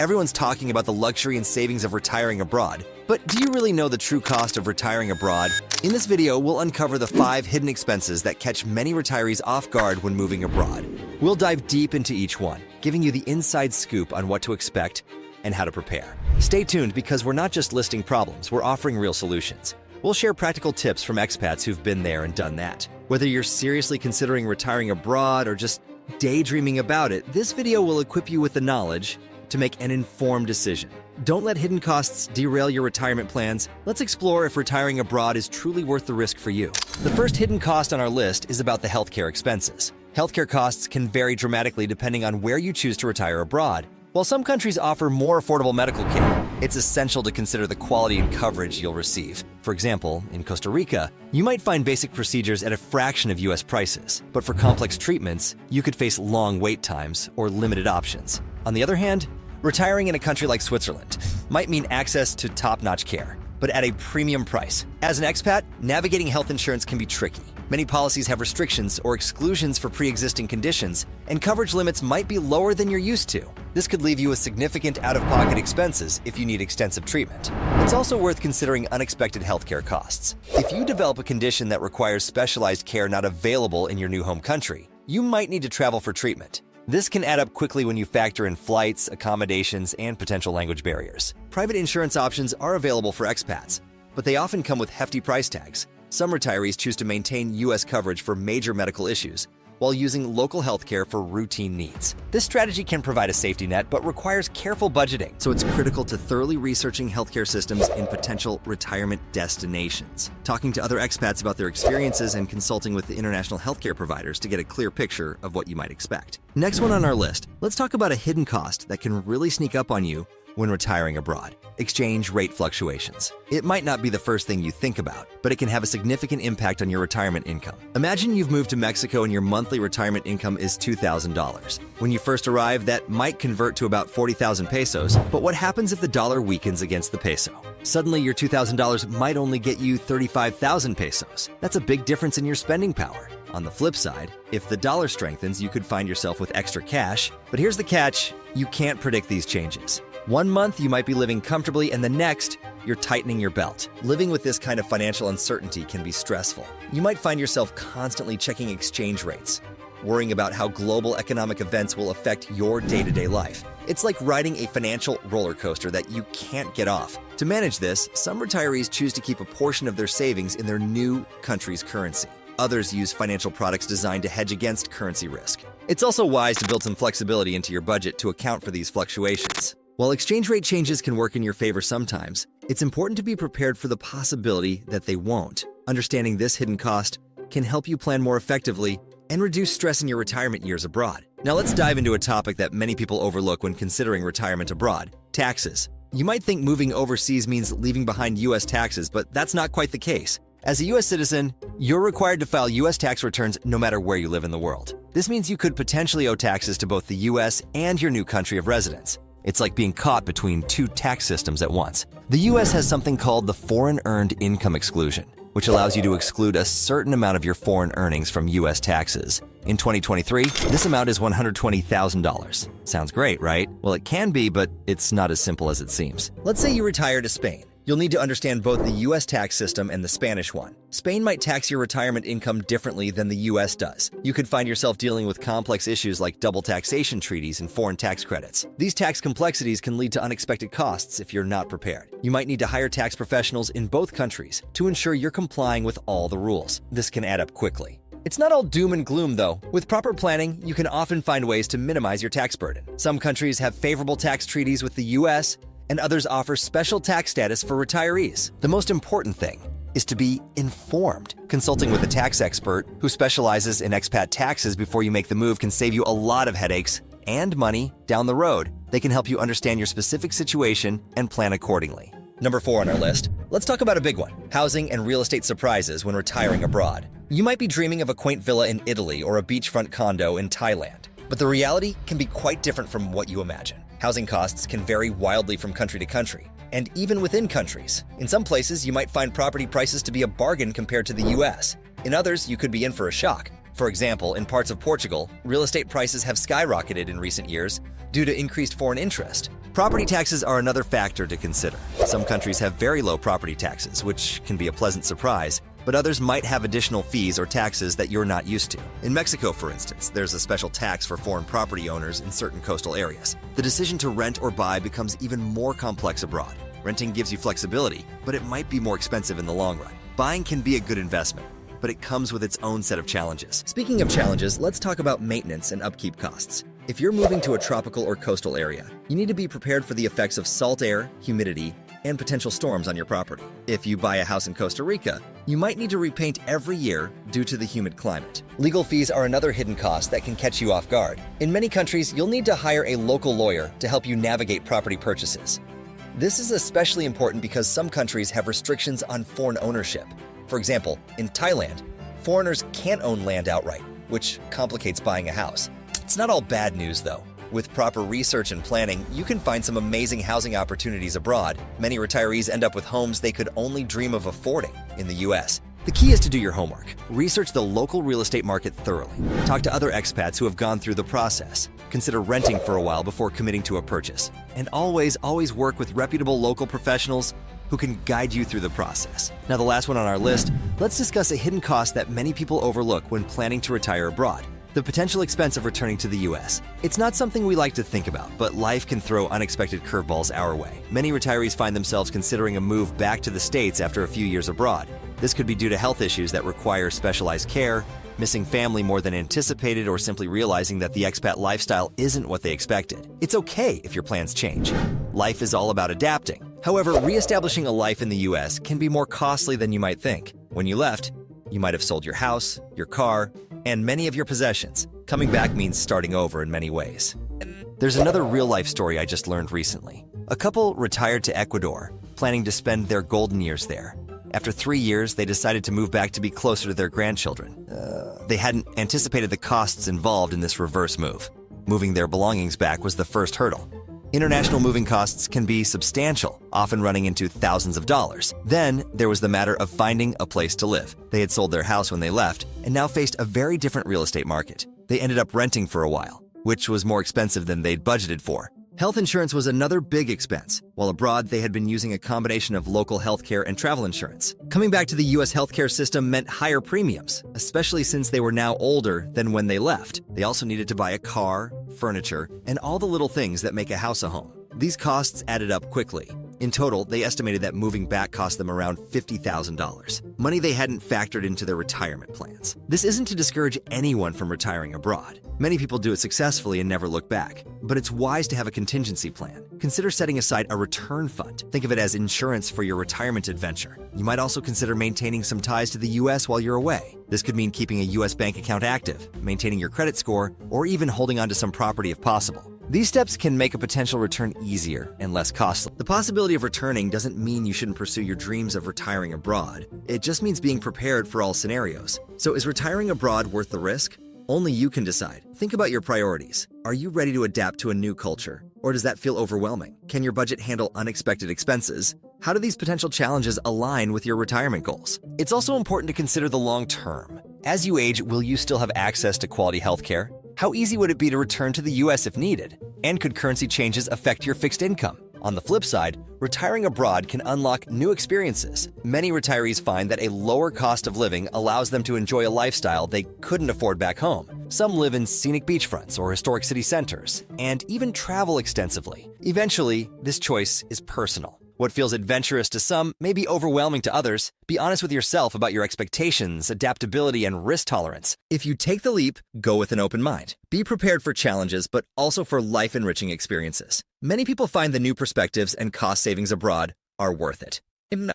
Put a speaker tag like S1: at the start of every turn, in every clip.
S1: Everyone's talking about the luxury and savings of retiring abroad, but do you really know the true cost of retiring abroad? In this video, we'll uncover the 5 hidden expenses that catch many retirees off guard when moving abroad. We'll dive deep into each one, giving you the inside scoop on what to expect and how to prepare. Stay tuned because we're not just listing problems, we're offering real solutions. We'll share practical tips from expats who've been there and done that. Whether you're seriously considering retiring abroad or just daydreaming about it, this video will equip you with the knowledge to make an informed decision. Don't let hidden costs derail your retirement plans. Let's explore if retiring abroad is truly worth the risk for you. The first hidden cost on our list is about the healthcare expenses. Healthcare costs can vary dramatically depending on where you choose to retire abroad. While some countries offer more affordable medical care, it's essential to consider the quality and coverage you'll receive. For example, in Costa Rica, you might find basic procedures at a fraction of US prices, but for complex treatments, you could face long wait times or limited options. On the other hand, retiring in a country like Switzerland might mean access to top-notch care, but at a premium price. As an expat, navigating health insurance can be tricky. Many policies have restrictions or exclusions for pre-existing conditions, and coverage limits might be lower than you're used to. This could leave you with significant out-of-pocket expenses if you need extensive treatment. It's also worth considering unexpected healthcare costs. If you develop a condition that requires specialized care not available in your new home country, you might need to travel for treatment. This can add up quickly when you factor in flights, accommodations, and potential language barriers. Private insurance options are available for expats, but they often come with hefty price tags. Some retirees choose to maintain U.S. coverage for major medical issues while using local healthcare for routine needs. This strategy can provide a safety net, but requires careful budgeting, so it's critical to thoroughly researching healthcare systems in potential retirement destinations. Talking to other expats about their experiences and consulting with the international healthcare providers to get a clear picture of what you might expect. Next one on our list, let's talk about a hidden cost that can really sneak up on you when retiring abroad: exchange rate fluctuations. It might not be the first thing you think about, but it can have a significant impact on your retirement income. Imagine you've moved to Mexico and your monthly retirement income is $2,000. When you first arrive, that might convert to about 40,000 pesos, but what happens if the dollar weakens against the peso? Suddenly, your $2,000 might only get you 35,000 pesos. That's a big difference in your spending power. On the flip side, if the dollar strengthens, you could find yourself with extra cash. But here's the catch: you can't predict these changes. One month you might be living comfortably, and the next, you're tightening your belt. Living with this kind of financial uncertainty can be stressful. You might find yourself constantly checking exchange rates, worrying about how global economic events will affect your day-to-day life. It's like riding a financial roller coaster that you can't get off. To manage this, some retirees choose to keep a portion of their savings in their new country's currency. Others use financial products designed to hedge against currency risk. It's also wise to build some flexibility into your budget to account for these fluctuations. While exchange rate changes can work in your favor sometimes, it's important to be prepared for the possibility that they won't. Understanding this hidden cost can help you plan more effectively and reduce stress in your retirement years abroad. Now let's dive into a topic that many people overlook when considering retirement abroad: taxes. You might think moving overseas means leaving behind U.S. taxes, but that's not quite the case. As a U.S. citizen, you're required to file U.S. tax returns no matter where you live in the world. This means you could potentially owe taxes to both the U.S. and your new country of residence. It's like being caught between two tax systems at once. The U.S. has something called the Foreign Earned Income Exclusion, which allows you to exclude a certain amount of your foreign earnings from U.S. taxes. In 2023, this amount is $120,000. Sounds great, right? Well, it can be, but it's not as simple as it seems. Let's say you retire to Spain. You'll need to understand both the U.S. tax system and the Spanish one. Spain might tax your retirement income differently than the U.S. does. You could find yourself dealing with complex issues like double taxation treaties and foreign tax credits. These tax complexities can lead to unexpected costs if you're not prepared. You might need to hire tax professionals in both countries to ensure you're complying with all the rules. This can add up quickly. It's not all doom and gloom, though. With proper planning, you can often find ways to minimize your tax burden. Some countries have favorable tax treaties with the U.S., and others offer special tax status for retirees. The most important thing is to be informed. Consulting with a tax expert who specializes in expat taxes before you make the move can save you a lot of headaches and money down the road. They can help you understand your specific situation and plan accordingly. Number 4 on our list, let's talk about a big one: housing and real estate surprises when retiring abroad. You might be dreaming of a quaint villa in Italy or a beachfront condo in Thailand, but the reality can be quite different from what you imagine. Housing costs can vary wildly from country to country, and even within countries. In some places, you might find property prices to be a bargain compared to the U.S. In others, you could be in for a shock. For example, in parts of Portugal, real estate prices have skyrocketed in recent years due to increased foreign interest. Property taxes are another factor to consider. Some countries have very low property taxes, which can be a pleasant surprise, but others might have additional fees or taxes that you're not used to. In Mexico, for instance, there's a special tax for foreign property owners in certain coastal areas. The decision to rent or buy becomes even more complex abroad. Renting gives you flexibility, but it might be more expensive in the long run. Buying can be a good investment, but it comes with its own set of challenges. Speaking of challenges, let's talk about maintenance and upkeep costs. If you're moving to a tropical or coastal area, you need to be prepared for the effects of salt air, humidity, and potential storms on your property. If you buy a house in Costa Rica, you might need to repaint every year due to the humid climate. Legal fees are another hidden cost that can catch you off guard. In many countries, you'll need to hire a local lawyer to help you navigate property purchases. This is especially important because some countries have restrictions on foreign ownership. For example, in Thailand, foreigners can't own land outright, which complicates buying a house. It's not all bad news, though. With proper research and planning, you can find some amazing housing opportunities abroad. Many retirees end up with homes they could only dream of affording in the US. The key is to do your homework. Research the local real estate market thoroughly. Talk to other expats who have gone through the process. Consider renting for a while before committing to a purchase. And always work with reputable local professionals who can guide you through the process. Now, the last one on our list, let's discuss a hidden cost that many people overlook when planning to retire abroad. The potential expense of returning to the US. It's not something we like to think about, but life can throw unexpected curveballs our way. Many retirees find themselves considering a move back to the States after a few years abroad. This could be due to health issues that require specialized care, missing family more than anticipated, or simply realizing that the expat lifestyle isn't what they expected. It's okay if your plans change. Life is all about adapting. However, reestablishing a life in the US can be more costly than you might think. When you left, you might have sold your house, your car, and many of your possessions. Coming back means starting over in many ways. There's another real-life story I just learned recently. A couple retired to Ecuador, planning to spend their golden years there. After 3 years, they decided to move back to be closer to their grandchildren. They hadn't anticipated the costs involved in this reverse move. Moving their belongings back was the first hurdle. International moving costs can be substantial, often running into thousands of dollars. Then, there was the matter of finding a place to live. They had sold their house when they left, and now faced a very different real estate market. They ended up renting for a while, which was more expensive than they'd budgeted for. Health insurance was another big expense. While abroad, they had been using a combination of local healthcare and travel insurance. Coming back to the US healthcare system meant higher premiums, especially since they were now older than when they left. They also needed to buy a car, furniture, and all the little things that make a house a home. These costs added up quickly. In total, they estimated that moving back cost them around $50,000, money they hadn't factored into their retirement plans. This isn't to discourage anyone from retiring abroad. Many people do it successfully and never look back, but it's wise to have a contingency plan. Consider setting aside a return fund. Think of it as insurance for your retirement adventure. You might also consider maintaining some ties to the US while you're away. This could mean keeping a US bank account active, maintaining your credit score, or even holding onto some property if possible. These steps can make a potential return easier and less costly. The possibility of returning doesn't mean you shouldn't pursue your dreams of retiring abroad. It just means being prepared for all scenarios. So is retiring abroad worth the risk? Only you can decide. Think about your priorities. Are you ready to adapt to a new culture? Or does that feel overwhelming? Can your budget handle unexpected expenses? How do these potential challenges align with your retirement goals? It's also important to consider the long term. As you age, will you still have access to quality healthcare? How easy would it be to return to the US if needed? And could currency changes affect your fixed income? On the flip side, retiring abroad can unlock new experiences. Many retirees find that a lower cost of living allows them to enjoy a lifestyle they couldn't afford back home. Some live in scenic beachfronts or historic city centers, and even travel extensively. Eventually, this choice is personal. What feels adventurous to some may be overwhelming to others. Be honest with yourself about your expectations, adaptability, and risk tolerance. If you take the leap, go with an open mind. Be prepared for challenges, but also for life-enriching experiences. Many people find the new perspectives and cost savings abroad are worth it.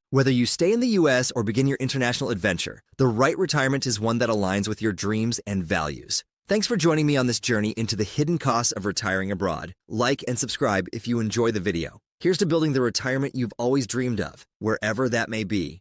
S1: Whether you stay in the US or begin your international adventure, the right retirement is one that aligns with your dreams and values. Thanks for joining me on this journey into the hidden costs of retiring abroad. Like and subscribe if you enjoy the video. Here's to building the retirement you've always dreamed of, wherever that may be.